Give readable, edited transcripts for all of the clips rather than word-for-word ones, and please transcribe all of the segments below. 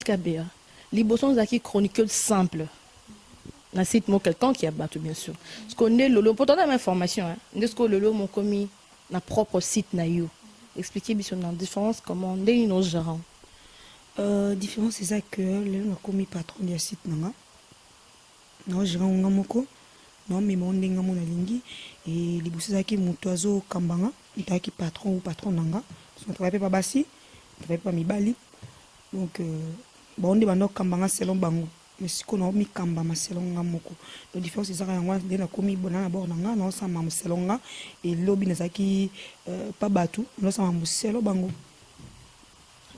KBA. Les bossons qui chroniquent simple. Na site moi quelqu'un qui a battu bien sûr. Parce qu'on est lolo pour donner l'information hein. Est-ce que lolo mon commis na propre site na yo. Expliquer bien la différence comment on est nos gérants. Différence c'est ça que le na commis patron du site nanga. Na gérant ngamoko. Non mais mon ndenge mon lingi et les bosses qui mutoazo kambanga, il qui patron ou patron nanga. On travaille pas basi, on travaille pas mibali. Donc bon on demande kambanga selon bango. Mais si on a mis kamba selon ngamoko. La différence c'est ça yango de na komi bonana bord nanga non ça ma selon nga et lobby nazaki pas batu non ça ma selon bango.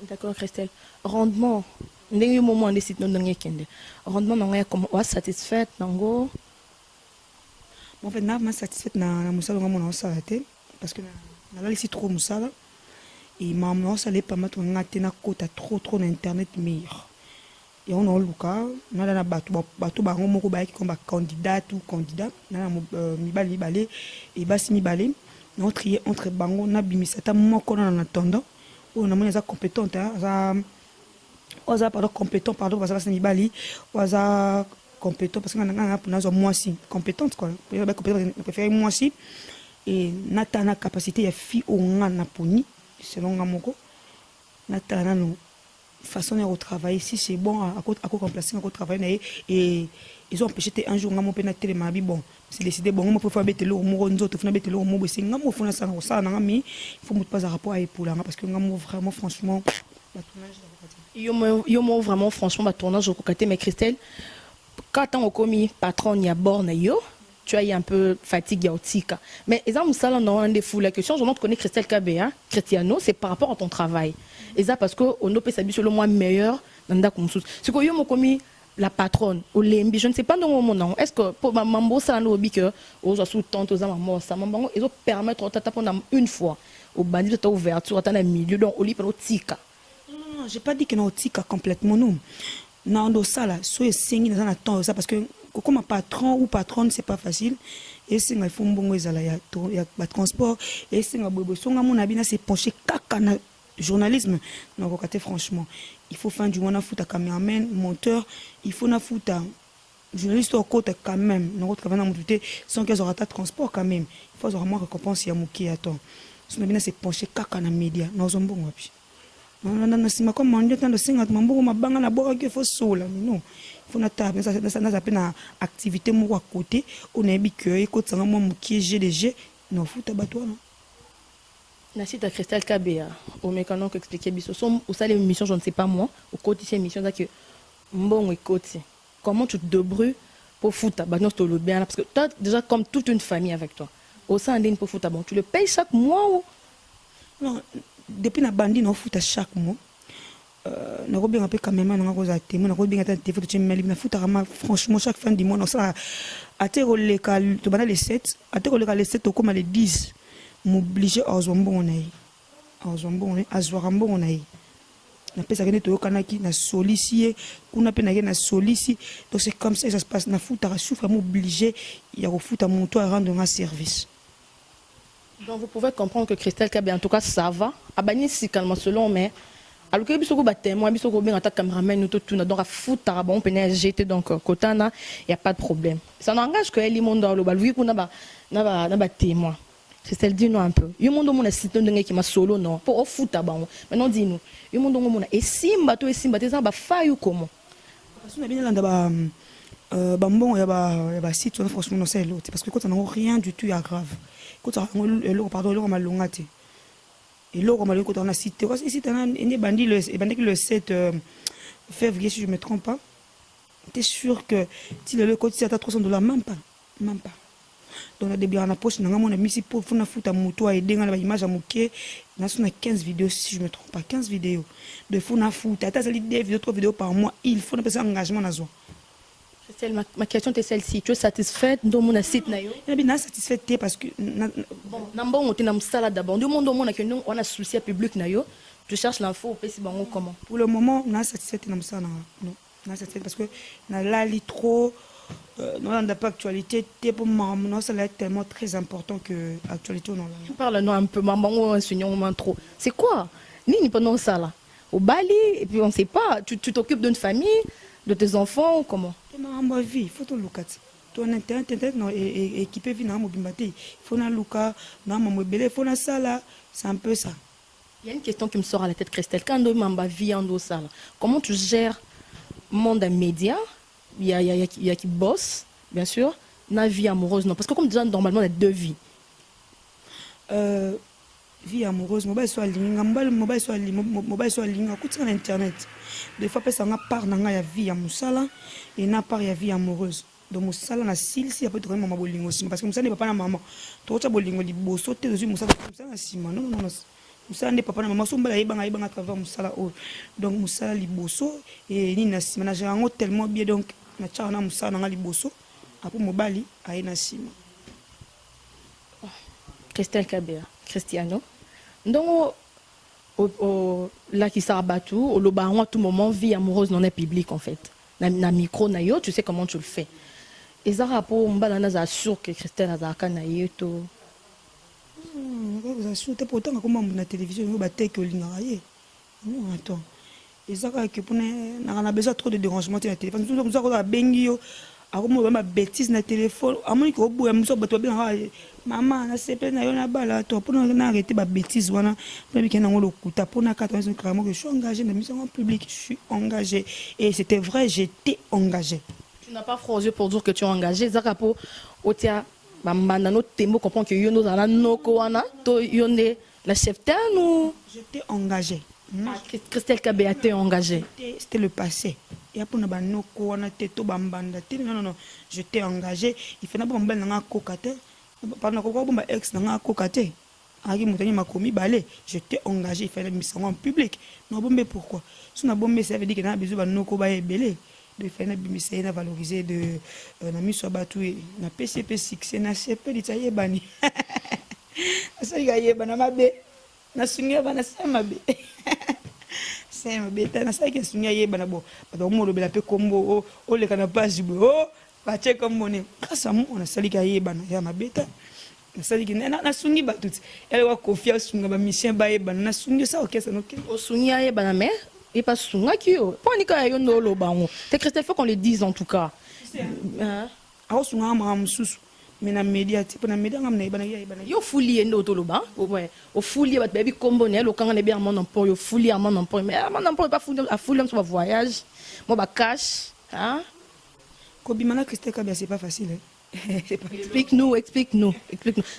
D'accord Christelle. Rendement ndenge moment de site non ndenge kende. Rendement nanga comme wa satisfaite nango. En fait na satisfaite na musala nga mona osala te parce que na la laisser trop musala et maman ça les pas mettre ngate na kota trop na internet meilleur. Et on a le cas, on a bateau bango moko ba qui comme candidat ou candidat, na mibali et basi mibali, on trier entre bango na bimisata moko en attendant, on a moins ça compétente ça oza pardon compétent pardon parce que c'est mibali, oza compétent parce que on a pour nous moi si compétente quoi, compétente préférer moi si et nata na capacité ya fi o ngana poni selon ngamoko nata na no façon de travailler si c'est bon à remplacer à travailler et ils ont empêché un jour ngamo pena télémabi bon c'est décidé bon on peut faire bête l'eau mo nzoto fina bête l'eau mo c'est ngamo fona ça ngami il faut pas un rapport à épaule parce que ngamo vraiment franchement la tournage yo mo vraiment franchement ma tournage au côté mais Christelle quand on commis patron y a borne yo tu as eu un peu fatigue yaotika mais exemple ça là on a des fous la question je montre connais Christelle KBA Cristiano c'est par rapport à ton travail et ça parce que on peut s'habituer le moins meilleur nanda comme sous ce que yo mo commis la patronne au lembi je ne sais pas dans mon nom est-ce que pour mambo ça no bi que aux sous tante aux maman ça mambo ils ont permettre au tata pendant une fois au bandit de ouverture dans le milieu donc au lit pour tika non j'ai pas dit que non tika complètement non non ça là soit singi dans temps ça parce que comme un patron ou patronne c'est pas facile et c'est il faut mbongo ezala ya transport et c'est nga bobo songa mon abina c'est penché kaka na journalisme non côté franchement il faut faire du monde fouta cameraman monteur il faut na fouta journaliste au côté quand même non travailler dans monter sans qu'ils aura ta transport quand même il faut vraiment récompense ya muki attends son abina c'est penché kaka na média non zombongo wapi non c'est ma comme on dit tant de singa mbongo mabanga na boka qu'il faut sola non faut na taper ça n'a pas na activité mo à côté on a bi que écoute ça moi muki GDG non fouta bato non. Na site à Christelle KBA au mécano expliquer biso son au salle émission je ne sais pas moi au quotidien émission ça que bon écoute comment tu te débrouilles pour foutre bah non le bien parce que toi déjà comme toute une famille avec toi au sein d'une pour foutre bon tu le payes chaque mois ou non depuis na bandi non foutre chaque mois na ko bien un peu quand même na ko za témoin na ko bien ta téléphone tu me na foutre franchement chaque fin du mois non ça a te les cal tu bana les 7 a te les 7 au comme les 10 m'obliger à zombon on a zorambo on a na pesa kene to kanaki na solicier kuna pe na solici donc c'est comme ça que ça se passe na fouta souffre m'obliger ya ko fouta mon toi rendre un service. Donc vous pouvez comprendre que Christelle KBA en tout cas ça va abani si calmement selon mais alors que bisoko ba témoin bisoko bien attaque cameraman nous tout donc à fouta bon peine jeter donc kotana il y a pas de problème ça n'engage que les monde dans le bal vu qu'on a ba témoin. Christelle dis-nous un peu yo monde mon site ndenge qui ma solo non pour au foot bon maintenant dis-nous yo monde mon et simba te ça ba faille comment parce que on a bien là ba mbongo ya ba site franchement non c'est l'autre parce que quand on a rien du tout ya grave quand on le pardon le malongate et le malongate quand on a cité ici tu as une bandi le 7 février si je me trompe pas tu es sûr que si le côté à $300 même pas donc des biens en poche n'a mon ami si pour faire foutre moto et denga la image à moquer n'a son 15 vidéos si je me trompe pas 15 vidéos de fou na foutre à ta des vidéos 3 vidéos par mois il faut un engagement na zo. Ma question est celle-ci tu es satisfaite dans mon site na yo et bien satisfaite parce que bon n'importe on est sala d'abord du monde on a que nous on a souci public na yo tu cherches l'info au si bango comment pour le moment on a satisfaite na ça non on a satisfaite parce que na la li trop non n'a pas actualité pour moi non ça est tellement très important que actualité non tu parles non un peu maman ou un trop c'est quoi ni pas non ça là au Bali, et puis on ne sait pas. Tu t'occupes d'une famille, de tes enfants, ou comment? Ma vie, il faut tout le cas. Ton internet non équipé vie na mobimbate. Il faut na luka na mobile, il faut na sala, c'est un peu ça. Il y a une question qui me sort à la tête, Christelle. Quand on a ma vie en dos ça, comment tu gères le monde des médias? Il y a qui bosse, bien sûr. Na vie amoureuse, non. Parce que comme déjà, normalement, il y a deux vies. Vie amoureuse, mobile soit ligne, mobile soit ligne, écoute sur internet. Des fois, ça n'a part dans la vie à Moussala et n'a part la vie amoureuse. Donc Moussala na sil si après trouver maman bolingo aussi parce que Moussala n'est pas na maman. Toi tu bolingo li bosso te dessus Moussala na sima non non non. Moussala n'est pas na maman so mbala yebanga à travers Moussala oh. Donc Moussala li bosso et ni na sima na jango tellement bien donc na tcha na Moussala na li bosso après mobali aye na sima. Christelle Kabea, Cristiano. Donc, là qui s'est abattu, au lobaron à tout moment, vie amoureuse non est publique en fait. Na micro na yo, tu sais comment tu le fais. Et ça rapport, m'balana za sûr que Christelle Azaka na yo to. Vous assurez pourtant comment na télévision yo ba tek olinga ye. Non attends. Et ça que pour na besoin trop de dérangement sur la téléphone. Nous sommes ça bengi yo. Ako ma bêtise na téléphone amoni ko boya muso bato ba maman na sepe na yo na bala to pour na arrêter ba bêtise wana pour bien na ngolo kuta pour na 14 carrément que je suis engagé dans mission en public, je suis engagé et c'était vrai, j'étais engagé. Tu n'as pas froid aux yeux pour dire que tu es engagé zakapo otia ba manano tembo comprend que yo no za no ko wana to yonde la cheftaine ou j'étais engagé. Christelle Kabea t'es engagé. C'était le passé. Et après, on a non, non, j'étais engagé. Il fait n'importe quoi, kokate. Pendant que mon ex n'a kokate. J'étais engagé. Il fallait mission en public. Non, bon, mais pourquoi? Si on a bon, ça veut dire qu'il y a besoin de nous belé. De faire une mission à valoriser de la mise sur bateau. Na PCP 6, na CP d'Italie bani. Ça y est, banamabe. Na sunga bana samabe. C'est ma bête, na ça qui sunga ye bana bo. Parce que mo lobela pe kombo o le kana page bo. Ba check comme monnaie. Grâce à moi on a sali ka ye bana ya ma bête. Na sali ki na sungi ba tout. Elle wa confiance sunga ba mission ba ye bana na sungi ça OK ça OK. O sunga ye bana mais et pas sunga ki yo. Pas ni ka yo no lo bango. T'es Christelle faut qu'on le dise en tout cas. Hein? Ah sunga ma mususu. Mais na média type na média ngam na bana ya bana yo fuli endo to loba ouais o fuli bat baby combo ne lo kanga ne bien mon emploi yo fuli à mon emploi mais mon emploi pas fuli à fuli sur voyage moi ba cash hein Kobimana Christelle Kabea c'est pas facile hein? explique-nous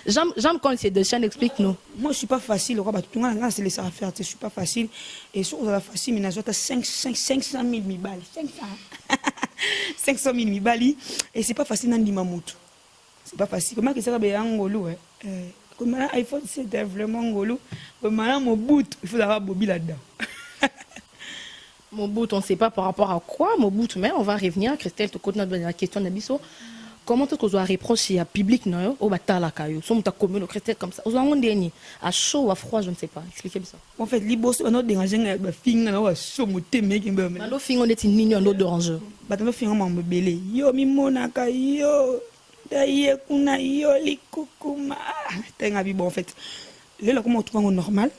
j'aime quand c'est de chaîne explique-nous. Moi je suis pas facile roi ba tout ngana c'est laisser faire je suis pas facile et sur la facile mais na jota 500 000 mibali 500 000 mibali et c'est pas facile nan dimamutu. C'est pas facile. Comment que ça va bien ngolo comme iPhone c'est vraiment ngolo. Comme mon bout, il faut avoir Bobby là-dedans. Mon bout, on ne sait pas par rapport à quoi mon bout mais on va revenir Christelle te continue la question d'Abisso. Comment est-ce qu'on doit reprocher à public non au batala kayo. Somme ta commune Christelle comme ça. Aux on dernier à chaud ou à froid, je ne sais pas. Expliquez-moi ça. En fait, libos on a dérangé ba finga na wa chaud moté mec mbe. Malo finga on est une ligne en eau d'orange. Ba ta finga mo belé. Yo mi monaka yo. D'ailleurs, on a eu les coucouma. Bon, en fait, là, comment on trouve normal?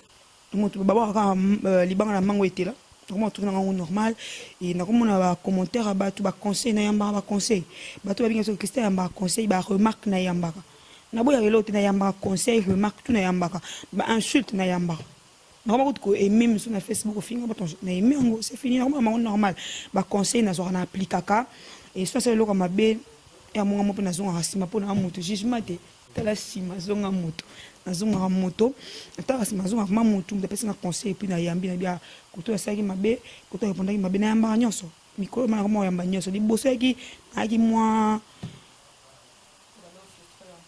On trouve d'abord les bancs à la mango était là. Comment on trouve normal? Et on a un commentaire à battre, un conseil, un conseil. Battu bien sûr, Christelle, un conseil, un remarque, na yamba. Na boya l'autre na yamba conseil, remarque, tout na yamba. Insulte na yamba. Normalement, et même sur Facebook, au final, c'est fini, normalement normal. Un conseil, na zora na appliquer. Et ça, c'est le comme abbé. Et à mon amour, nous avons un sima pour la moto. J'ai jamais été la sima, nous avons une moto. Nous avons une moto. Nous avons une moto. Nous avons un conseil. Puis nous avons un couteau à saigner ma baie. Couteau à répondre à ma baie. Nous avons un bagnoso. Micro, nous avons un bagnoso. Les bossés qui, qui moi.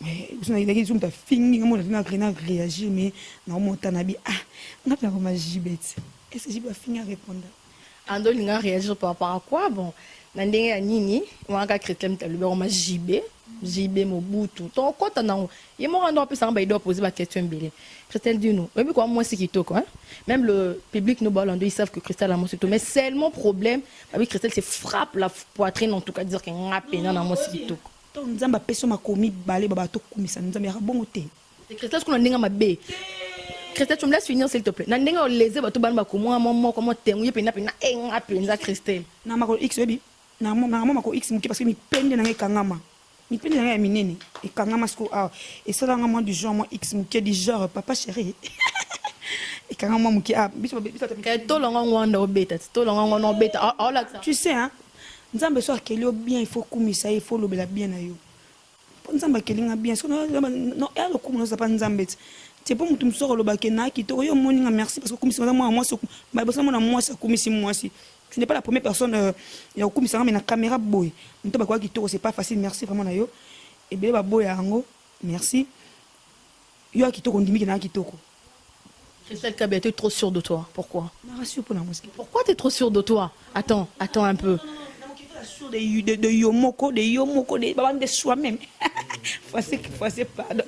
Mais vous avez dit que vous avez fini. Nous avons réagi. Mais nous avons un bi. Ah, nous avons un gibet. Est-ce que je vais finir à répondre? Ando linga réagir par rapport à quoi bon? Nandenge ya nini wanga Christelle mtaluba on ma JB Mobutu ton kota na ye mo rando pe sanga ba ido poser ba question mbele Christelle dit nous même quoi moi c'est qui toko hein même le public nous balando ils savent que Christelle a moi c'est tout mais seulement problème avec Christelle c'est frappe la poitrine en tout cas dire que ngapé na moi c'est qui toko ton nzamba peso makomi balé baba to kumisa nzamba ya bongo te c'est Christelle ce qu'on ndinga mabe Christelle, tu me laisses finir s'il te plaît. Nandenga oleze bato ban ba komwa momo comment tengu pena pena enga penza Christelle. Na mako X baby. Na mako X muki parce que mi pende na kangama. Mi pende na minene et kangama sko ah et ça là moi du genre moi X muki du genre papa chéri. Et kangama muki ah biso to longa ngwanda obeta, to longa ngwana obeta. Ah là ça. Tu sais hein. Nzambe so akeli bien il faut kumisa il faut lobela bien na yo. Nzambe akelinga bien so non elle le kumu no ça pas nzambe. C'est pas mutum soro lo bakena ki to yo moninga merci parce que comme si moi so ba bosa mona moi ça comme si moi si tu n'es pas la première personne ya comme ça mais na caméra boy muto ba kwa ki to c'est pas facile merci vraiment na yo et bien ba boy yango merci yo ki to ndimi na ki to ko Christelle Kabé, tu es trop sûre de toi. Pourquoi? na rassure pour la mosquée. Pourquoi tu es trop sûre de toi? Attends un peu. Sûr de yomoko de baban de soi-même. Faut pardon.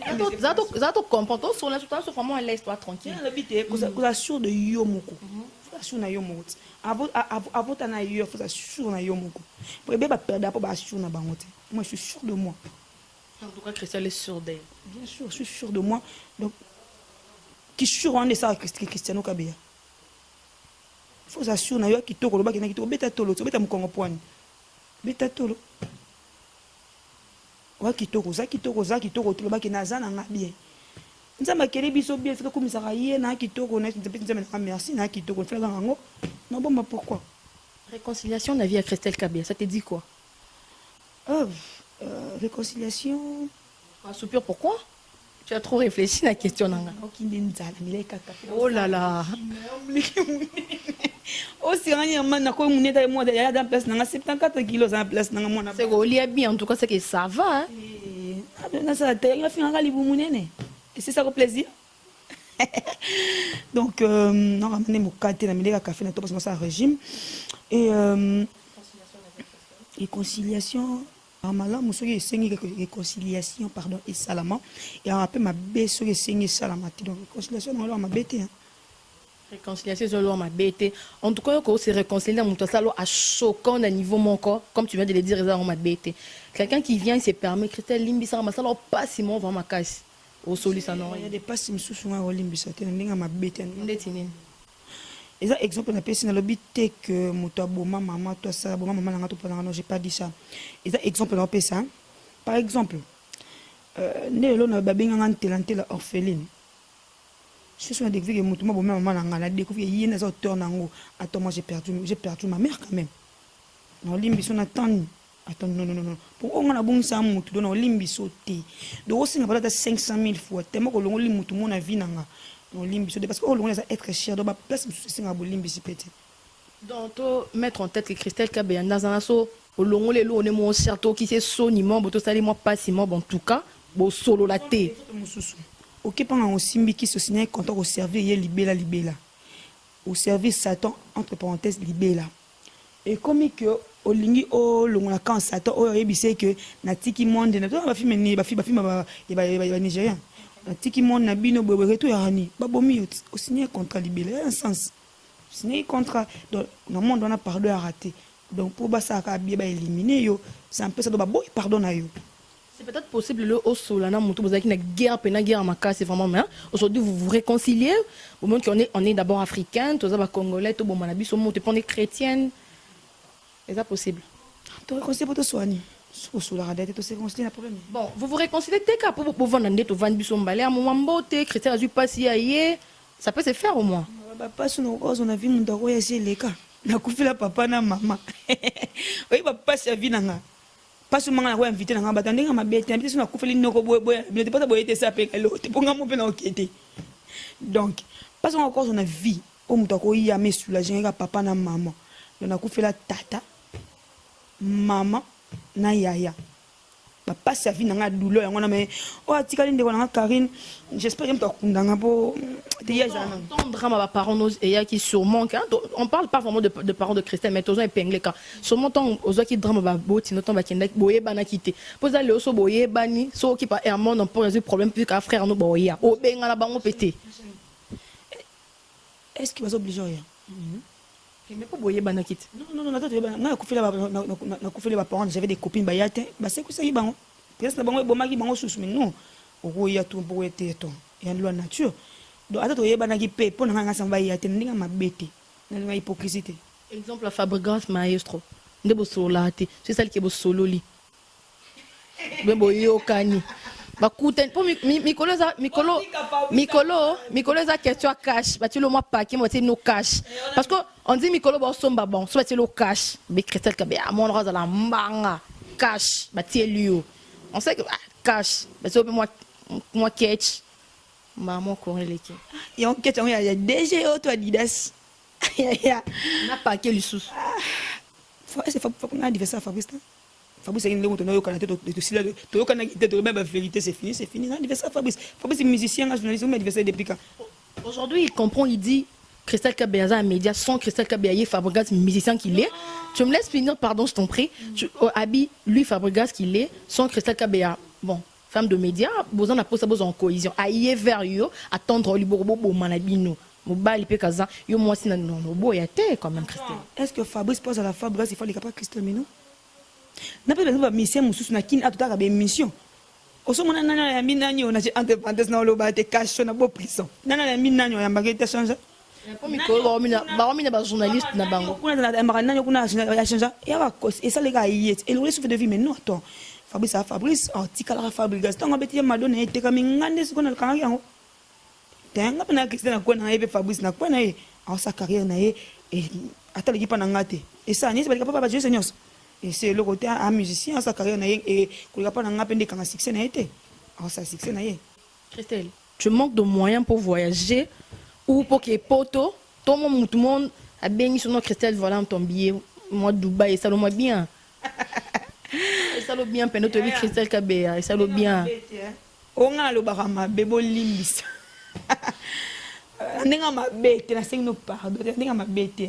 Zato comportement sur la situation vraiment laisse-toi tranquille. La vie est vous assure de yomoko. Faut assure na yomoko. Avant na yo faut assure na yomoko. Pour bébé perdre pour assure na bangote. Moi je suis sûre de moi. En tout cas Christelle est sûre d'elle. Bien sûr, je suis sûre de moi. Donc qui sûr on est ça Cristiano Kabea. Faut assure na yo ki to ko ba ki na ki to beta tolo, beta mukongo poani. Beta tolo. Wa kitoko to ba ki nazana nga bien. Nzamba kele biso bien fika komisa ka ye na kitoko na nzamba na merci na kitoko fela ngo. Non bon pourquoi? Réconciliation na vie à Christelle Kabé, ça te dit quoi? Réconciliation. Soupir pourquoi? Tu as trop réfléchi à la question nanga. Oh là là. Oh si rien man ko muneta e moi ya dans place nanga 74 kilos en place nanga mona. C'est que Oli est bien en tout cas c'est que ça va hein. Na ça te nga finga libu munene. Et c'est ça le plaisir. Donc non ramener mon café na mileka café na to parce que ça régime et réconciliation amala musoki esengi réconciliation pardon et salama et on appelle ma beso esengi salama donc réconciliation on ma bête hein. Réconciliation sur l'homme ma bête. En tout cas, quand c'est réconcilier dans mon salo à choquant d'un niveau mon corps, comme tu viens de le dire, ça ma bête. Quelqu'un qui vient, il se permet, Christelle Limbi, ça ma salo pas si mon va ma casse. Au soli ça non. Il y a des passes me sous au Limbi, ça t'es n'inga ma bête. Ndetini. Et ça exemple na personne na lobby tek moto boma maman toi ça boma maman nga to pendant non j'ai pas dit ça. Et ça exemple na ça. Par exemple né lo na babenga nga la orpheline. Je suis découvert que moto boma maman nga la découvert yena ça auteur nango. Attends moi j'ai perdu ma mère quand même. Na Limbi son attend. Attends non. Pour on a bon ça moto don Limbi sauter. Donc aussi na pas 500 000 fois tellement que longo Limbi moto mon vie nanga. Parce que on est être cher donc place c'est un bolimbi si petit. Donc mettre en tête que Christelle Kabé dans un asso au long les lots on est mon certo qui c'est soniment boto sali moi pas si moi en tout cas bo solo la té. OK pendant au simbi qui se signe content au servir libéla au service Satan entre parenthèses libéla. Et comme que au lingi au long la quand Satan au ebisé que na tiki monde na ba fi ba nigérien. Tiki mon nabino bobereto ya hani babomi au signer contrat libellé un sens signer contrat donc dans monde on a pardon à rater donc pour ça ka bien ba éliminer yo ça peut ça do ba boy pardon na yo c'est peut-être possible le au solana mutu bozaki na guerre pena guerre maka c'est vraiment mais aujourd'hui vous vous réconciliez au moment qu'on est d'abord africain tous ba congolais to bon manabi so monte on est chrétienne est ça possible to réconcilier pour to soigner. Bon, vous vous réconciliez dès qu'à pour vendre des tout vendre bisou mbalé à moment beauté Christelle a dû passer ailleurs ça peut se faire au moins. Papa on a vu mon doro ya les cas na kufila papa na maman oui papa sa vie nanga pas seulement na ko inviter nanga batandinga mabete inviter sur na kufeli noko boy ne pas boy te sape kalo te ponga mo pe na okete donc pas encore on a vie au muto ko ya me soulager nga papa na maman na kufila tata maman na yaya papa sa vie na douleur ngona mais o atikali ndeko na Karine j'espère que mtakundanga po te yazana ton drame à parents nos et qui sûrement on parle pas vraiment de parents de Christelle mais tous épinglé quand sûrement ton aux qui drame ba boti noton ba kenda boye bana kité poza le so boye bani so qui pas hermon on pose problème plus qu'à frère no boya o benga la bango pété est-ce qu'il va obliger rien mais pas boyer bana kit. Non, attends, na kufile ba parents, j'avais des copines bayate, ba c'est que ça y bango. Peut-être na bango bomaki bango sous mais non. Oro ya tout pour être ton. Et en loi nature. donc ata toyebanaki mpe mpo na ngai ngasamba ya te ndenge mabe te nalinga hypocrisie te. Exemple, la Fabregas Maestro. Nde bosolola te. C'est celle qui est bosololi. Ben boyokani. Bakuten pour Mikolo eza question à cash. Ba tu le moi paquet moi no cash. Parce que on dit Mikolo ba somba bon, so ba tu le cash. Mais Christelle Kabe à mon rose la mbanga cash. Ba ti lui. On sait que cash. Mais c'est moi catch. Ba mon corner les qui. Et on catch on ya DG auto Adidas. Ya. Na paquet lui sous. C'est faut qu'on a anniversaire Fabrice. Fabrice est un peu de vérité, c'est fini. L'anniversaire Fabrice. Fabrice est musicien, journaliste, mais anniversaire depuis quand? Aujourd'hui, il comprend, il dit Christelle Kabeyaza, un média, sans Christelle Kabeyaye, Fabregas, musicien qu'il est. Tu me laisses finir, pardon, je t'en prie. Abi, lui, Fabregas qu'il est, sans Christelle Kabeya. Bon, femme de média, besoin de poser en cohésion. Aïe vers eux, attendre le bourreau, manabino. Mobile, il kaza, yo moi si non, boya te quand même Christelle. Est-ce que Fabrice pose à la Fabregas, il faut les capables Christelle Mino? N'a pas besoin de mission mususu na kin atuta ka be mission oso mona nana ya minanyo na entre parenthèses na loba te cash na bo prison nana ya minanyo ya mbagete changer pour Mikolo ba ba journaliste na bango kuna na mbagana kuna ya changer ya ba cause et ça les gars yet et le souffle de vie mais non attends Fabrice article la Fabregas tango beti madonna ete ka mingande siko na kanga yango tenga pena Christelle na kwa na ebe Fabrice na kwa na e a sa carrière na e atali ki pa na ngate et ça ni se ba ka pa Jésus Seigneur. Et c'est le côté un musicien, sa carrière, et qu'on n'a pas un succès. Christelle, tu manques de moyens pour voyager ou pour qu'il y ait poteau. Tout le monde a béni sur notre Christelle, voilà ton billet. Moi, Dubaï, ça le moi bien. Ça le bien, peine de vie, Christelle Kabea, ça le bien. On a le barama, bébé limbis. On a ma bête, on a cinq nos pardon, on a ma bête.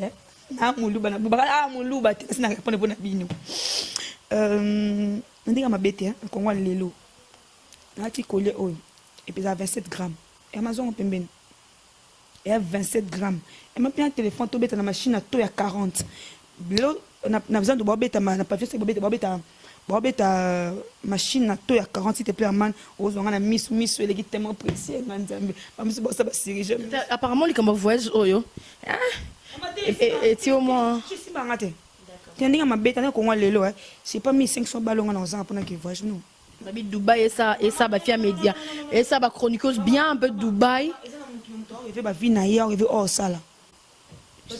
Muluba na baba muluba te sina répondre pour na bino ndinga mabete kongo lelo na ti collé oyo et puis à 27 grammes et Amazon pembeni et à 27 grammes et m'a pris un téléphone to beta na machine à to ya 40 bilo na besoin de bobeta na pas fait bobeta machine à to ya 40 s'il te plaît man ozonga na miss ele qui tellement précieux nzambe ba miss bossa ba sirige apparemment les comme voyage oyo et tu au moins je suis bangate tendinga mabeta na kongo lelo c'est pas 1500 ballons na ozanga pour na qui voyage nous David Dubaï et ça ba fia média et ça ba chroniqueuse bien un peu de Dubaï il veut ba vie na hier il veut hors ça là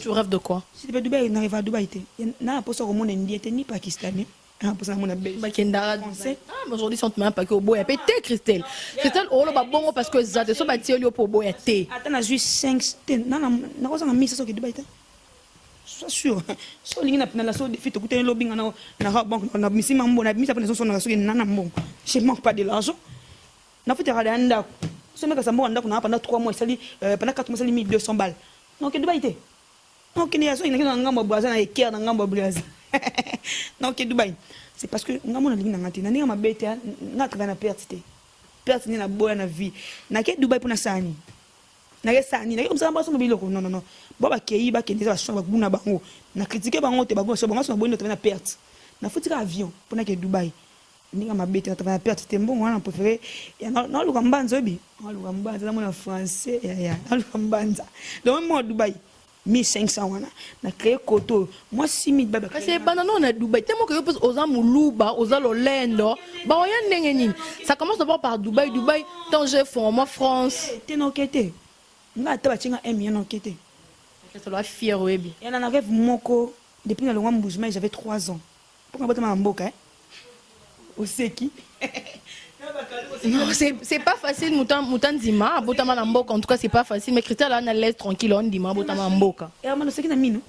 tu rêves de quoi si tu veux Dubaï n'arrive à Dubaï na pour ça au monde indien ni pakistanais pour ça mon abel aujourd'hui sont même pas que au boya pété Christelle oh le ba bongo parce que ça te so ba tieli pour boya té attends na juste 5 na ko ça na 1500 que Dubaï sois sûr so lingi na la so défi to kuté lobby na banque na misi mambo na misi après so na so na mbongo je manque pas de l'argent na faut te regarder nda so meka sambo nda kuna pendant 3 mois sali pendant 4 mois sali 1200 balles non que Dubaï té non que ni so ina na ngambo Brazza na eker na ngambo Brazza non que Dubaï c'est parce que ngambo na lingi na ngati na ninga mabete na tra na perte ni na boya na vie na ke Dubaï pour na sani na ke sani na ke msamba so biloko non bo ba kei ba kende ba shamba buna bango na critiquer bango te bango so bango so boino te na perte na futika avion pour na ke Dubaï ninga mabete na na perte te mbongo wana préféré ya na luka mbanza obi na luka mbanza na mona français ya na luka mbanza donc moi Dubaï 1500 wana na créer koto moi 6000 baba c'est banano na Dubaï tellement que yo pose aux amuluba aux alolendo ba oya ndenge nini ça commence d'abord par Dubaï Tanger fond moi France te no kete nga ta ba chinga emi no kete ça doit fier webi et na rêve moko depuis na longwa mbujima j'avais 3 ans pourquoi bota ma mboka oseki non c'est pas facile mutan dima botama na mboka en tout cas c'est pas facile mais Christelle là na laisse tranquille on dima botama mboka et amano seki na mino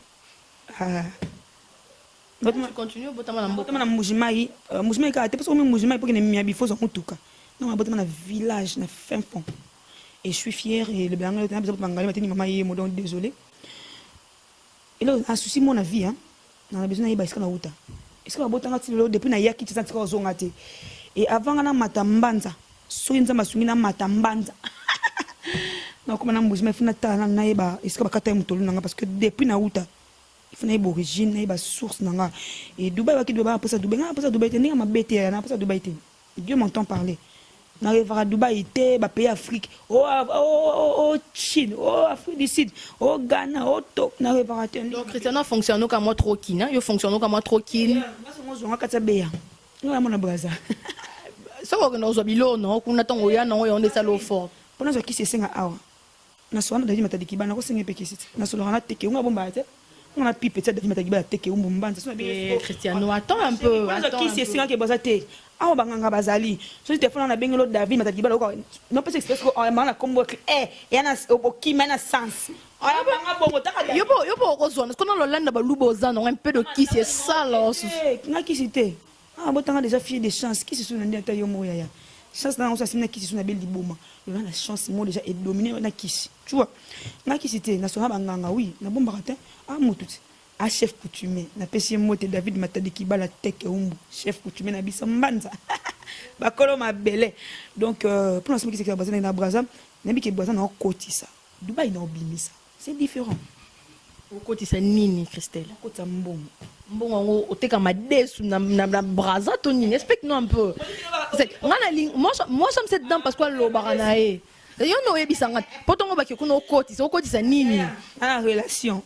tu continues botama na mboka botama na mbujimai mbujimai ka te parce que mbujimai pour que ne miabi faut son mutuka non botama na village na fin fond et je suis fière et le blanc le temps besoin de mangaler matini maman yé donc désolé et là un souci mon avis hein on a besoin d'y na uta est-ce que botanga ti lo depuis na yaki ti santi ko zonga te et avant na matambanza so nzamba sungi na matambanza na kuma na mbujima fina ta na yeba est-ce que bakata mutolu nanga parce que depuis na uta il faut na yeba origine na yeba source nanga et Dubaï wa ki Dubaï pour ça Dubaï na pour ça Dubaï te ninga mabete na pour ça Dubaï te Dieu m'entend parler na revara Dubaï te ba pays Afrique Chine Afrique du Sud Ghana Togo na revara te. Donc Cristiano fonctionne comme moi trop kin, il fonctionne comme moi trop kin. Moi zo ngaka beya ngala mona braza ça va que nous habillons non qu'on attend oya non on est salo fort pona zo kisi senga awa na soana David Matadiki bana ko senga pekisi na solo na teke unga bomba te on a pipe te David Matadiki ba teke umbo mbanza so bien Cristiano attends un peu attends kisi senga ke braza te awa banganga bazali so téléphone na bengelo David Matadiki ba ko non peut express ko na kombo yana okima na sens aya banga bongo taka yo ko zone parce qu'on a l'Hollande ba lubo zana un peu de qui c'est ça là nga kisi te botanga déjà fier de chance qui se sont ndé ta yo moya ya chance na on s'assimile qui se sont belle liboma on a la chance moi déjà est dominé na kisi tu vois nga kisi te na sona banganga oui na bomba ratin motuti a chef coutumier na pesi mote David Matadiki bala teke umbu chef coutumier na bisa mbanza bakolo mabele donc pour l'instant qui c'est que bazana na braza nabi ke bazana na kotisa Dubaï na obimisa c'est différent au kotisa nini Christelle kota mbongo bon on te comme desu na braza to nini explique-nous un peu moi j'aime cette dame parce que lo baranae yo no ebisanga potongo ba kikuno okotisa nini en relation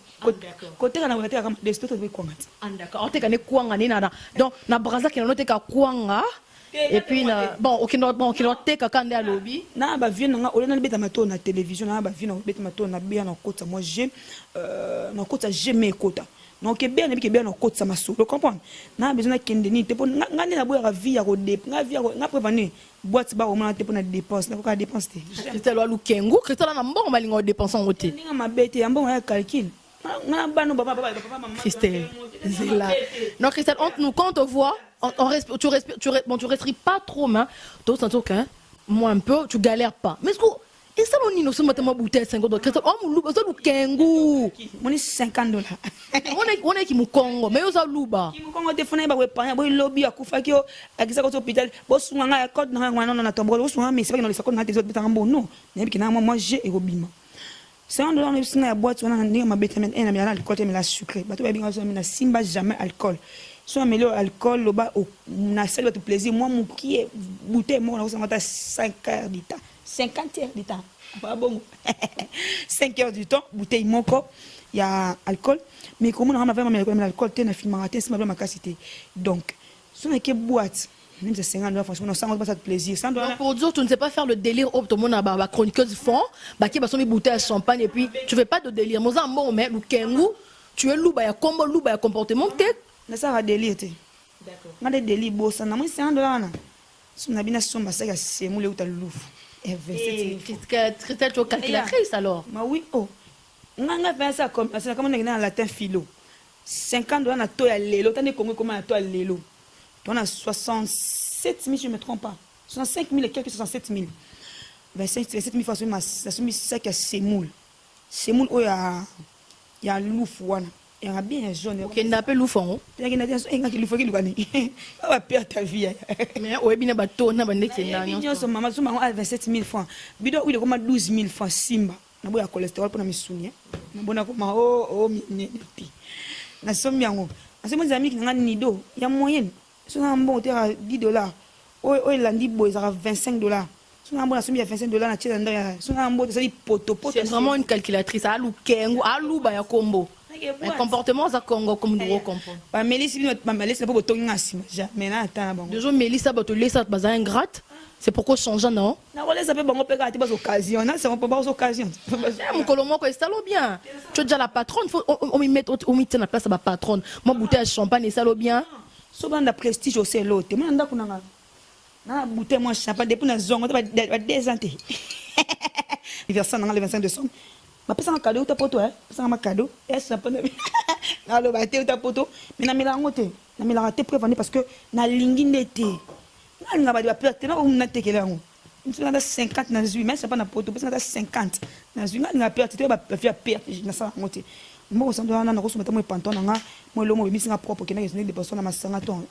côté kana ba teka comme des tout de kwangati d'accord on te kana kwanga ni na donc na braza ki no te ka kwanga et puis na bon okino te ka kande a lobby na ba vie nga olena beta mato na télévision na ba vie na beta mato na bien na kota moi j'ai na kota jamais kota donc bien na bien na kota masolo comprendre na besoin kende ni te po nga na boya vie ya ko dep nga vie nga prévenir boîte ba o mana te po na dépense na ko ka dépense te Christelle wa lukengu Christelle na mbongo malingo dépense en côté ninga mabete ya mbongo ya calcul na bano papa maman Christelle c'est là non Christelle nous quand on te voit on respire, tu respires pas trop mais toi sens que moi un peu tu galères pas mais est-ce que et ça on nous sommes tellement bouteille 50 Christelle on nous ça lukengu moni $50 on est qui mu Congo mais yo za luba ki mu Congo te fona ba we pa bo lobby akufa ki o akisa ko hôpital bo sunga nga code na ngwana na tombo bo sunga mais c'est pas que dans les sacots na te autres betanga bon mais ki na moi j'ai robima $100 na singa ya boîte on a ndinga mabeta men na miala alcool te la sucré bato ba binga so na simba jamais alcool so améliore alcool loba na salle de plaisir moi mon qui est bouteille moi na 5 heures du temps 50 heures du temps pas bon 5 heures du temps bouteille moko il y a alcool mais comment on a vraiment l'alcool te na film raté c'est ma capacité donc so na ke boîte même c'est $50 franchement ça pas ça de plaisir $100 pour dire tu ne sais pas faire le délire tout le monde a ba chroniqueuse fond ba qui ba so mi bouteille de champagne et puis tu fais pas de délire moi ça bon mais lukengu tu es louba ya combo louba ya comportement te na ça va délire te d'accord na des délire bossa na moi $100 na so na bina somba ça c'est moule ou ta louf et 27 Christelle tu calculatrice alors ma oui oh nga fait ça comme dans latin philo $50 na to ya lelo tande Congo comment na to ya lelo on a 67 000 je me trompe pas 65 000 et quelques 67 000 27 000 fois ça soumis ça que c'est moule oh ya louf wana il y a bien jaune OK n'a pas loufon il y a qui louf qui lukani va perdre ta vie mais o ebina bato na bande tena nyo so mama so mama 27 000 francs bido il est comme 12 000 francs simba na boya cholestérol pour na misuni na bona ko ma mineti na somme yango ase mo zami ki nga nido ya moyenne so na bon te $10 o landi boy ça $25 so na bon na somme ya $25 na tchela ndaya so na bon ça dit poto c'est vraiment une calculatrice à lukengu à luba ya combo un comportement za Congo comme nous comprendre ba Mélissa na po tongi ngasima jamais na ata bango déjà Mélissa ba to laisser baza ingrate c'est pourquoi changer non na ko laisser pe bango pe ka ti ba occasion na c'est pas occasion mon colomo ko estalo bien tu es déjà la patronne faut on me mettre on me la place à ma patronne moi bouteille de champagne estalo bien so banda prestige au c'est l'autre moi nda kuna na bouteille moi champagne depuis na zongo ba 2 ans te anniversaire na le 25 décembre ma pesa un cadeau ta poto pesa un cadeau et ça pas na lo ba te ta poto mais na milango te na milango te prévenir parce que na lingi ndete na nga ba perte na na te kele ngo tu na 50 na 8 mais ça pas na poto pesa na 50 na 8 na perte te ba faire perte na ça ngote mo so ndo na ko sumeta mo panton nga mo lo mo bi singa propre ke na yesne de personnes ma sanga ton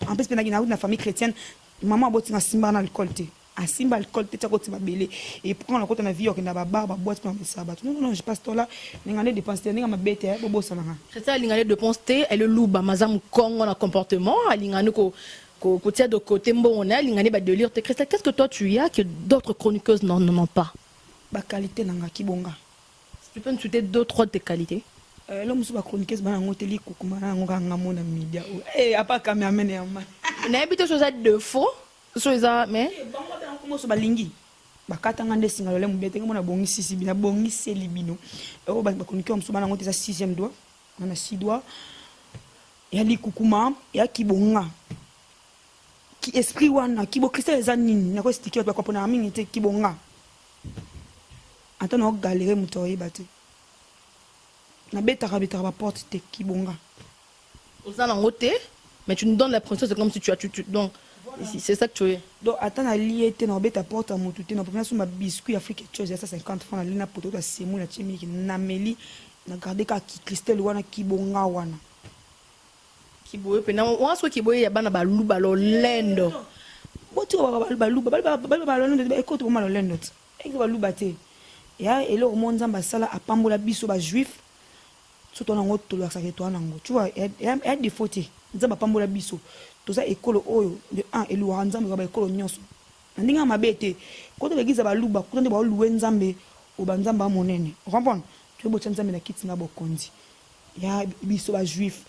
en plus pena na famille chrétienne maman aboti na simba na alcool te asimba alcool te ko ti babele et prend la côté na vie okenda ba bar ba boîte pour sabat non je passe là ngane dépense te nga mabete bobo sana c'est ça lingane dépense te elle louba mazam Congo na comportement lingane ko côté de côté, bon, on a l'ingani ba délire. Christelle, qu'est-ce que toi tu y as que d'autres chroniqueuses n'en ont pas? Ba qualité nanga kibonga. Tu peux nous citer deux, trois de tes qualités? L'homme sous la chroniqueuse, ben on te lit kukuma na ngoka ngamona média. Eh, à part cameraman et amman. N'habite chose à deux fois, chose à mais. Bango ben on commence ba lingi. Bakata ngande singa lole mubete ngona bongi sisi bina bongi selibino. O ba chroniqueur msou bana ngote sa 6e doigt. On a 6 doigts. Ya li kukuma, ya kibonga. Ki esprit wana, ki bo Christelle zanini, na ko sticker ba ko pona mingi te kibonga. Attends, on galérer mutoyi bate. Na betara ba porte te kibonga. Aux côté, mais tu nous donnes la princesse, c'est comme si tu as donc c'est ça que tu es. Donc attends na lié te na beta porte mutu te na prendre sur ma biscuit afrique chose ça 50 francs na lina poto ta semu na chimi na meli na garder ka ki Christelle wana kibonga wana. Kiboye pe na on soit kiboye ya bana ba luba lo lendo. Boti ba luba ba lendo écoute comment lo lendo. Et ba luba te. Ya et le monde nzamba sala apambola biso ba juif. Surtout na ngoto la sa ketwa nango. Tu vois, il y a des fautes. Nzamba pambola biso. Tout ça école oyo de 1 et lo nzamba ba école nyonso. Ndinga mabete. Ko to begiza ba luba, ko to ba luwe nzambe o ba nzamba monene. Comprendre? Tu bo nzambe na kiti na bokonzi. Ya biso ba juif.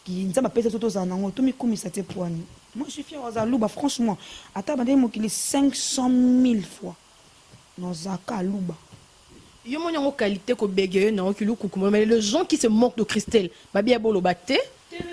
Qui nzamba pesa tout ça nango. To mi komisa te poani. Moi je suis fier aux luba franchement. Ata ba ndemo ki 500 000 fois. Nozaka luba. Yo mon yango qualité ko bégaye na okulu kukuma mais les gens qui se moquent de Christelle babia bolo baté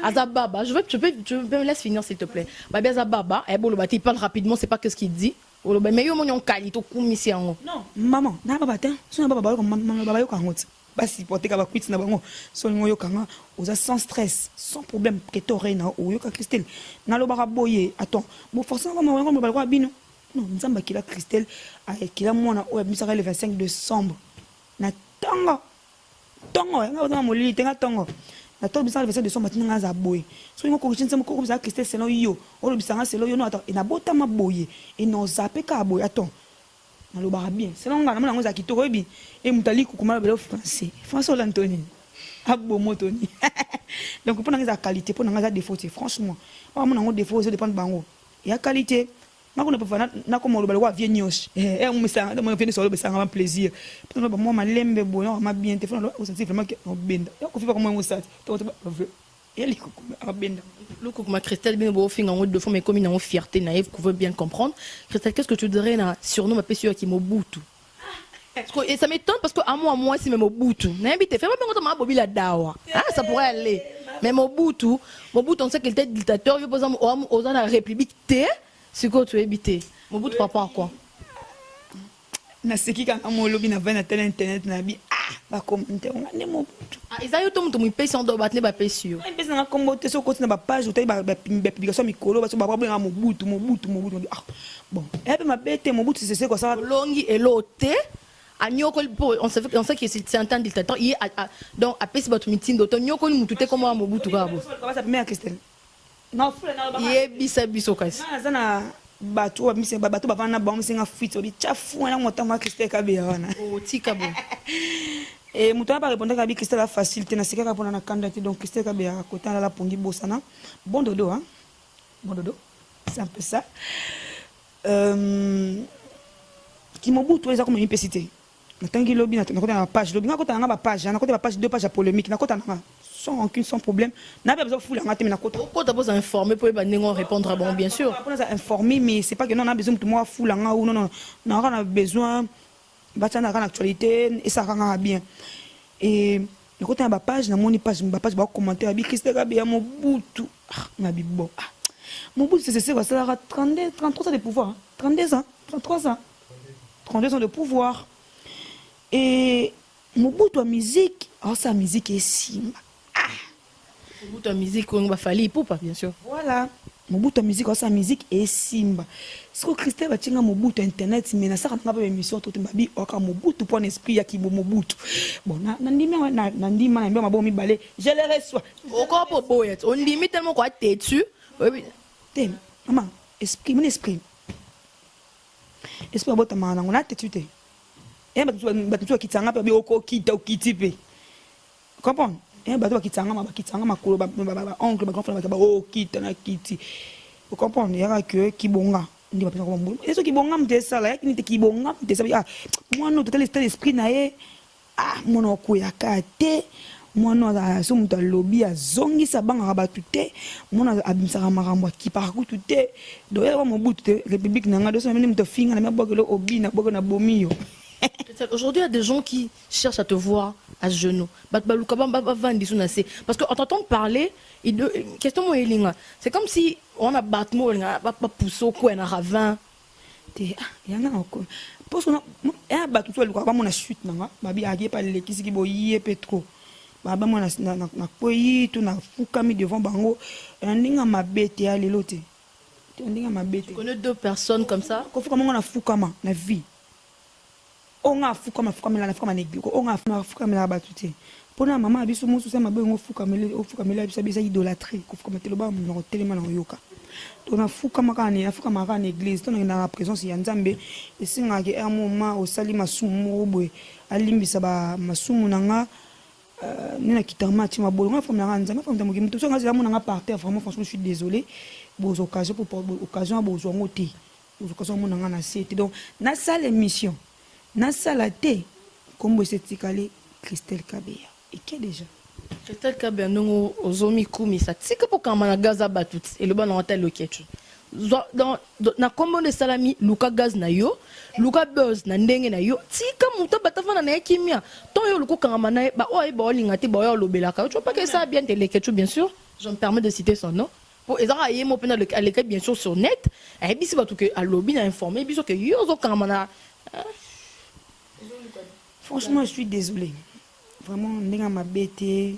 azababa tu peux me laisser finir s'il te plaît babia azababa et bolo baté il parle rapidement c'est pas qu'est-ce qu'il dit mais yo mon yango qualité kumisi yango non maman na baba ta so na baba ko maman baba yo kango basi porter ka ba kwit na bango so ngoyo kanga oza sans stress sans problème que toré na oyo ka Christelle na lo ba boye attends bon forcément maman ngo ba ko bino non nzamba kila Christelle a kila mona o bisaka le 25 décembre na tongo nga na molili tenga tongo na to bisanga verset de son matin nga za boy so ngo ko chinse ko bisa Christelle selo yo o lo bisanga selo yo no ata na bota ma boye e no zape ka boy aton na lo ba bien selo nga na ngo za kitoko ebi e mutali ku kuma belo français François Lantoni abo motoni donc pour nga za qualité pour nga za défaut franchement pas mon ngo défaut ça dépend bango ya qualité Mako na pafana na ko molo balwa vie nyos on me sang mo venu solo be sang plaisir peut-être moi ma lembe boyo ma bien te fona o senti vraiment que on benda ya ko fi pas comme moi ça to et li ko ma benda le ko ma Christelle bien bo finga ngo de fond mais comme une fierté naïve qu'on veut bien comprendre Christelle qu'est-ce que tu dirais na surnom ma pesio qui Mobutu et ça m'étonne parce que à moi si même Mobutu na invité fais pas bien ma bobi la dawa ça pourrait aller mais Mobutu on sait qu'il était dictateur il posant aux la république T. C'est quoi tu es habité? Mon bout de papa quoi? Na seki ka amolobi na vana tele internet na bi ba commenter on ne mo bout. Isayo to mutu mipesi on do batne ba pesi yo. Pesi na kombote so continue ba page otai ba publication mikolo ba so ba problème mo bout. Bon, et ma bête mo bout c'est quoi ça longi et loté. Anyoko on sait que c'est un dictateur il donc a pesi ba to meeting d'auto nyoko mutu te comme mo bout ka bo. Comment ça mère Christelle? Non, biso kasi. Na bato mise bato bavana ba msinga fuite obi chafu na motama Christelle Kabea wana. Oh tika bo. Et muto ba répondre ka bi Christelle la facilité na sika ka pona na candidature donc Christelle Kabea kota la pongi bosana. Bon dodo hein. Bon dodo. C'est un peu ça. Qui mobutu eza comme une pesité. Na tangi lobby na kota na page lobby na kota na ba page na kota ba page deux pages polémique na kota na sans aucune sans problème n'a pas besoin de fouler en matin na kota ko d'abord informer pour ba ningo répondre bon bien sûr pour nous informer mais c'est pas que non on a besoin de moi fouler en ou non on a besoin batana en actualité et ça rend bien et le côté na ba page na moni page ba commentaire bi Christelle Kabea Mobutu na bi bon Mobutu c'est quoi ça 32 33 ans de pouvoir 32 ans 33 ans 32 ans de pouvoir et Mobutu a musique sa musique est simba Mobutu musique on va fali pour pas bien sûr voilà Mobutu musique sa musique et simba ce que Christelle va tinga Mobutu internet mais na ça na ba émission tout babi oka Mobutu pour esprit ya ki Mobutu bon na ndima na ndima na mabo mi balé je les reçois encore pour boyet on limite tellement quoi têtu tem maman esprit mon esprit bota mana on a têtu te et ba tu kitanga pe oko kita okitipe comprends. Ba kitanga makolo ba oncle ba grand frère ba kita na kiti. vous comprenez, il y a que Kibonga. On dit pas comment bon. Et ce Kibonga me ça là, qui n'était Kibonga, me ça ah moi non total état d'esprit naé ah mon okoya kate moi non so muta lobby azongi sa banga batute mon abimsa marambo ki parcours tuté do ya mo butte république nanga do so même me finga na bokelo obi na bokona bomio. Aujourd'hui, il y a des gens qui cherchent à te voir à genoux. Parce qu'en t'entendant parler, c'est comme si on a battu, on a poussé au coin, on a ravin. Il y a un peu. Parce que on a battu tout le monde, on a chute, babi a pas les qui qui boyé pétro. Baba moi na koyi tout na fukami devant bango, ndinga mabete ya lelote. Ndinga mabete. Tu connais deux personnes comme ça? Ko fukama na fukama na vie. On a fukama na néglige. On a fukama la batute. Pona mama biso musu sama be ngo fukama la bisa idolâtrie. Ko fukama teloba mo telema na yoka. On a fukama ka na église, ton na la présence ya Nzambe. Et singa ke un moment au sali masumu boy alimbisa ba masumu nanga nina kitama ti mabolo nga femme na Nzambe femme de mutu so nga zela mona par terre vraiment franchement je suis désolé. Bon occasion pour occasion bo zo ngoti. Occasion mona nga na cité. Donc na salle émission. Na salate comme c'est tikale Christelle Kabea et qui déjà Christelle Kabea non ozomi kumi ça tika pour kamana gaza batut et le bon hôtel le ketchu dans na combo de salami luka gaz na yo luka buzz na ndenge na yo tika muta batafana na kimia ton yo luko kamana ba o ba lingati ba yo lobelaka tu vois pas que ça bien le ketchu bien sûr je me permets de citer son nom pour ezara yemo pena le bien sûr sur net et bisi ba tout que a lobby na informé biso que yo zo kamana. Franchement, je suis désolée. Vraiment, ndinga mabete.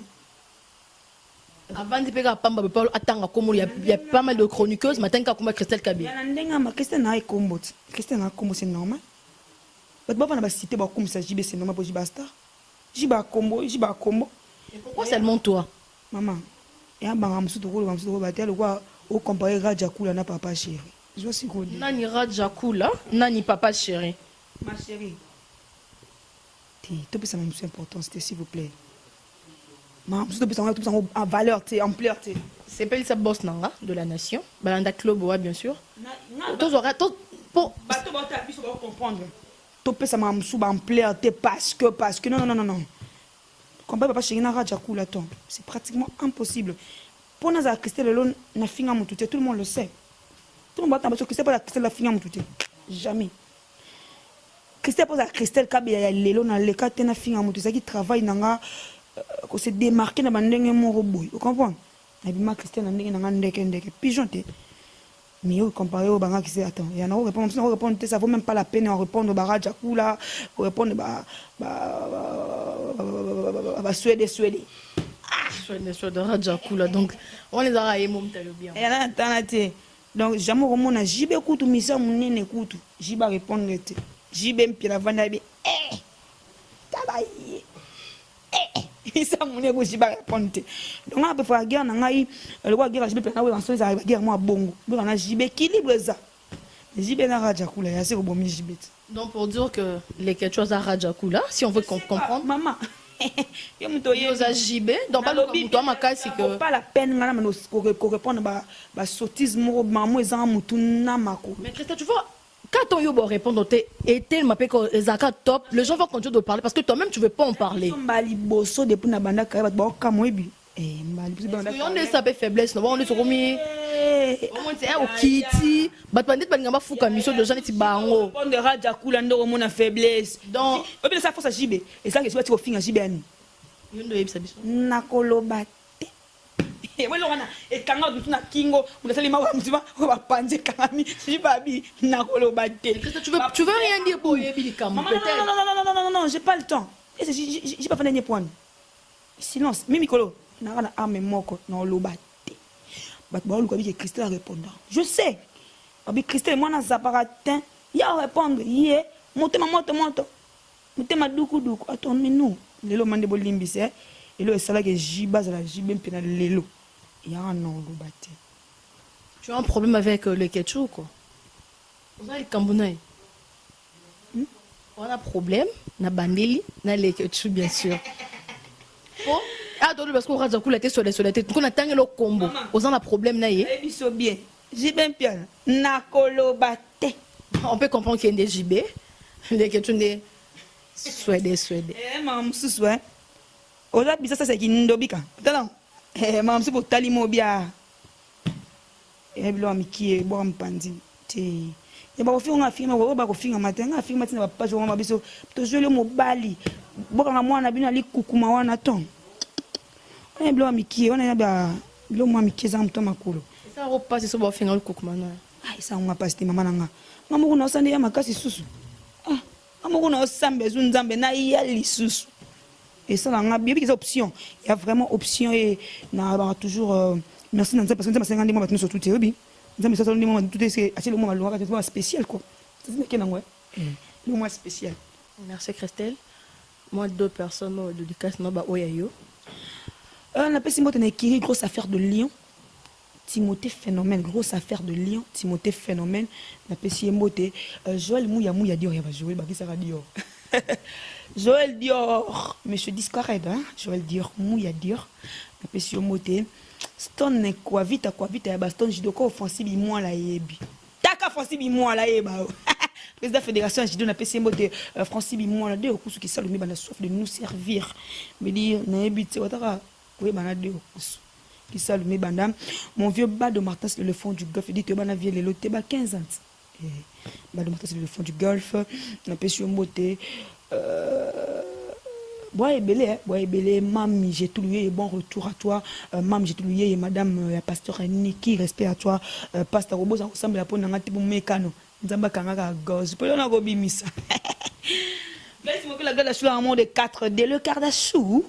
Avant de pegar pamba Paul attanga comme il y a pas mal de chroniqueuses matin ka comme Christelle Kabea. Ya ndinga ma Christelle na kombo. Christelle na kombo c'est normal. But ba na ba cité ba comme ça JB c'est normal pour Jibasta. Jiba kombo. Pourquoi seulement toi? Maman, ya banga msuto ba tel quoi au comparer Raja Kula na papa chéri. Je vois si quoi. Nani Raja Kula, nani papa chéri. Ma chérie. Tout ça c'est important, s'il vous plaît. Tout ça en valeur, ampleur. C'est pas sa boss nanga de la nation. Balanda Club, ouais, bien sûr. Tous aurait pour comprendre. Tout ça en ampleur, parce que non. Combat papa chéri na Raja Kula ton. C'est pratiquement impossible. Pour nous à Christelle Lelon na finga mututé, tout le monde le sait. Tout le monde va que c'est pas la Christelle la finga mututé. Jamais. Christelle pose à Christelle Kabea ya lelo na leka tena finga mutu qui travaille nanga ko se démarquer na bandenge mo roboy. Vous comprenez? Na bima Christelle na ndenge nanga ndeke pigeon te. Mais au comparé au banga qui c'est attends, il y en a répondre ça vaut même pas la peine de répondre Baraja Kula, répondre Suède. Suède Raja Kula donc on les a raillés mom tellement bien. Et là attends donc jamais au na jibe kutu misa munene kutu, jiba répondre te. JB mpila vanda bi tabaye ça mon ego jiba répondre donc après faut guerre na ngai le quoi guerre JB na we en ça guerre moi bongo donc na JB équilibre ça JB na Raja Kula ya c'est ko bomi JB donc pour dire que les quelque chose à Raja Kula si on veut comprendre maman yo muto yo za JB donc pas le muto makasi que pas la peine ngana mano ko répondre ba sotisme maman ezanga mutu na mako mais Christelle tu vois quand on y répondre, et tellement que Zaka top, les gens vont continuer de parler parce que toi-même tu ne veux pas en parler. On est sa faiblesse, on est sur Romi. On est au Kitty, Batmanit Bangamba Fouka, mission de Jeanne Tibango. On est Raja Kula, on a faiblesse. Donc, on est sa force à JB. Et ça, c'est ce que tu as fait à JB. Nakoloba. Et quand on a Kingo, on a seulement on va penser Kami, je babi, tu veux rien dire pour Yebi Kam? Non, j'ai pas le temps. J'ai pas fait dernier point. Silence, Mimikolo, n'a pas arme moko, non lobate. But bon, le Christelle répondant. Je sais. Christelle, moi, dans Zaparatin, il y a répondre, yé, monte. Monte ma doukou. Attends, mais nous, les lots mandé bolimbise, et le salaire que j'y base à la j'y pena l'élo. Il y a un nom de bâti. Tu as un problème avec le ketchup, quoi? On a le Cambounaï. On a un problème, on a bandeli, on a le ketchup, bien sûr. Bon, attends, parce qu'on a déjà coulé sur les têtes. On a tangué le combo. On a un problème, naïe. Bien. JB piano nakoloba te. On peut comprendre qu'il y a des JB, des questions des Suédois. Eh maman susu hein. Oza bisa ça c'est qui ndobika. Tala. Eh maman susu pour talimo bia. Eh bilo amiki bo ampandi. Te. Et ba kofinga afirma ba kofinga matin afirma tina ba page wa mabiso. To jouer le mobali. Boka na mwana bino ali kukuma wana ton. Eh bilo amiki on a ba bilo mo amiki za mto makolo. Ça repasse sur le final cookman. Ah ça on va pas sti mama nanga. Mamuku na osande ya makasi susu. Ah, mamuku na osambe zunzambe na ya lisusu. Et ça on a bien des options. Il y a vraiment option et na toujours merci nanza parce que ça 50 mois sur tout tebi. Nzambe ça le moment tout c'est le moment le spécial quoi. C'est ce que nango. Le mois spécial. Merci Christelle. Moi deux personnes de Lucas no ba oyayo. On appelle Simon une équipe grosse affaire de Lyon. Timothée Phénomène, grosse affaire de Lyon. Timothée Phénomène, on appelle Simon Joël Mouya Dior, il va jouer, bah qui ça va Dior. Joël Dior, monsieur discarède, hein. Joël Dior, Mouya Dior, on appelle Simon Stone quoi vite, ya baston jidoko offensive moi la yebi. Taka offensive moi la yeba. Président de la fédération judo na pesi mbote Francis Bimola de okusu qui salue bana soif de nous servir. Me dire na yebite wataka oui bana de okusu qui salue banda. Mon vieux bas de Martin c'est le fond du golf dit te bana vie le loté ba 15 ans. Bas de Martin c'est le fond du golf na pesi mbote Bois et belé, mam, j'ai tout lié, bon retour à toi, mam, j'ai tout lié, madame, la pasteur Niki, respect à toi, pasteur Robo, ça ressemble à la peau d'un pour mécano, Nzamba Kangaka gosse, pour l'on a gobi missa. Merci beaucoup, la Kardachou, un monde de 4D, le Kardachou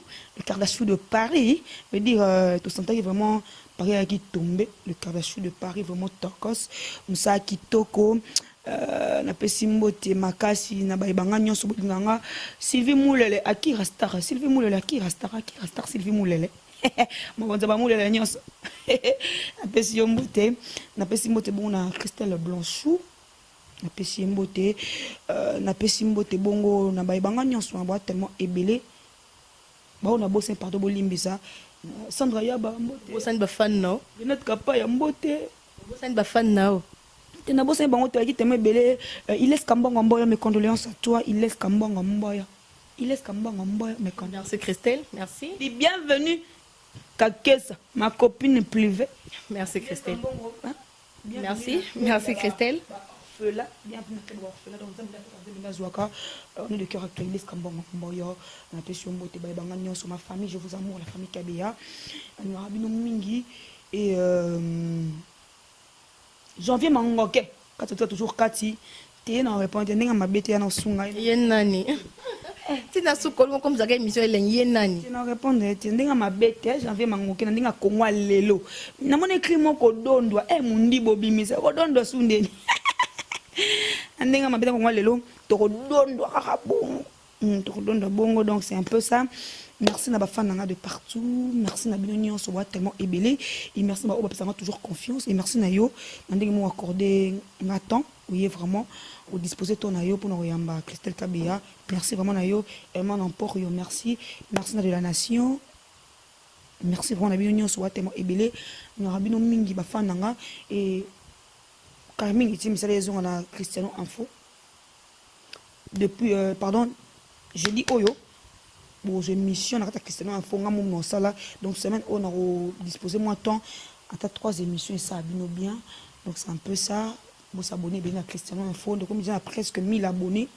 de Paris, veut dire, tout ça, vraiment, Paris a qui tombé, le Kardachou de Paris, vraiment tokos, Moussa Kitoko. Na pesi mbote makasi na baibanga nyonso bolinganga Sylvie Moulele akira star Sylvie Moulele akira star Sylvie Moulele mabonza ba Moulele nyonso na pesi mbote bon na Christelle Blanchou na pesi mbote bongo na baibanga nyonso na boîte tellement ébélé ba on a bossé pardon bolimbisa Sandra Yaba mbote bosan ba fan no notre capa ya mbote bosan ba fan no. Il laisse Kambongo Mboya, mes condoléances à toi. Il laisse Kambongo Mboya. Mes condoléances. Merci Christelle, merci. Et bienvenue, Kakesa, ma copine privée. Merci Christelle. Merci Christelle. Bienvenue, on est de cœur actuel, il laisse Kambongo Mboya. On a péché Mbote, Baïbangan, sur ma famille, je vous amour, la famille Kabea. On a Rabino Mingi et. Janvier mangoke quand tu as toujours Kati tu n'as répondu n'enga mabete na sunga yenani tu n'as sukolo comme ça émission yenani tu n'as répondu tu n'enga mabete janvier mangoke na ndinga kongwa lelo na mona écrit moko dondwa mundi bobimisa ko dondwa sundeni ndinga mabete kongwa lelo to dondwa kaka bongo donc c'est un peu ça. Merci à Fananga de partout. Merci à Binonion, on voit tellement ébélé. Et merci à Oba toujours confiance. Et merci à Yo, nous accordé un temps. Oui, vraiment, au disposer ton ayo pour nous yamba Christelle Kabea. Merci vraiment à Yo. Et moi, n'importe yo, merci. Merci à la nation. Merci vraiment à Binonion, on voit tellement ébélé. Nous avons Binon Mingi Bafananga. Et Carmine, il y a des gens à Cristiano Info. Depuis, pardon, je dis Oyo. Bon, j'ai une mission à Cristiano Info, donc semaine on a disposé moins de temps à 3 émissions et ça a bien. Donc c'est un peu ça. Bon, s'abonner bien à Cristiano Info. Donc comme il y a presque 1000 abonnés.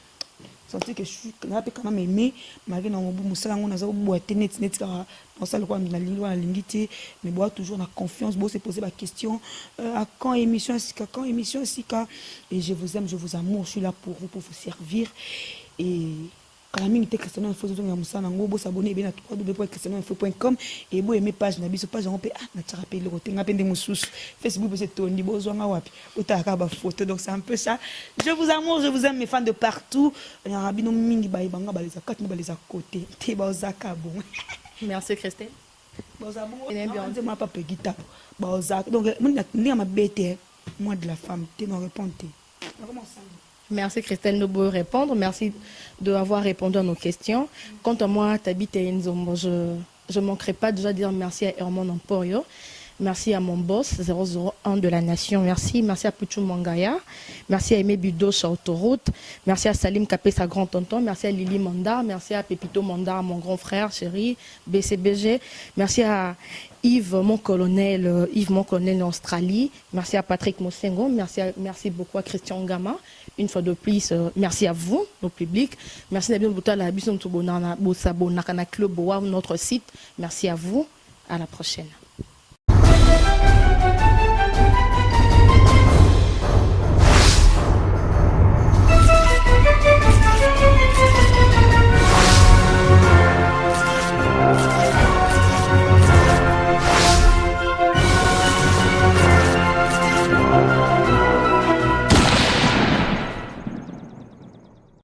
Senti que je suis quand même aimé malgré dans mon moussala on a ça boîte net dans ça le quoi na lingua na lingité mais boit toujours la confiance bon se poser la question à quand émission sika et je vous aime je vous amour je suis là pour vous servir et quand même te Cristiano Info zo nga musana ngo bo s'abonner bien à www.cristianoinfo.com et bo aimer page na biso page on peut na tira pe le côté nga pende mususu Facebook c'est tondi bo zo nga wapi otaka ba photo donc c'est un peu ça je vous amour je vous aime mes fans de partout na rabino mingi ba ibanga ba les akati ba les à côté te ba ozaka bon merci Christelle ba ozabo on ma papa guitare ba ozaka donc ndi ma bête moi de la femme te non répondre comment ça. Merci Christelle de vous répondre. Merci d'avoir répondu à nos questions. Quant à moi, Tabitha Nzombo, je ne manquerai pas déjà de dire merci à Herman Emporio. Merci à mon boss 001 de la Nation. Merci à Puchu Mangaya. Merci à Aimé Bido sur Autoroute. Merci à Salim Kapé, sa grand-tonton. Merci à Lily Mandar. Merci à Pépito Mandar, mon grand frère, chéri, BCBG. Merci à Yves, mon colonel en Australie. Merci à Patrick Mosengo. Merci beaucoup à Christian Gama. Une fois de plus, merci à vous, nos publics. Merci à notre site. Merci à vous. À la prochaine.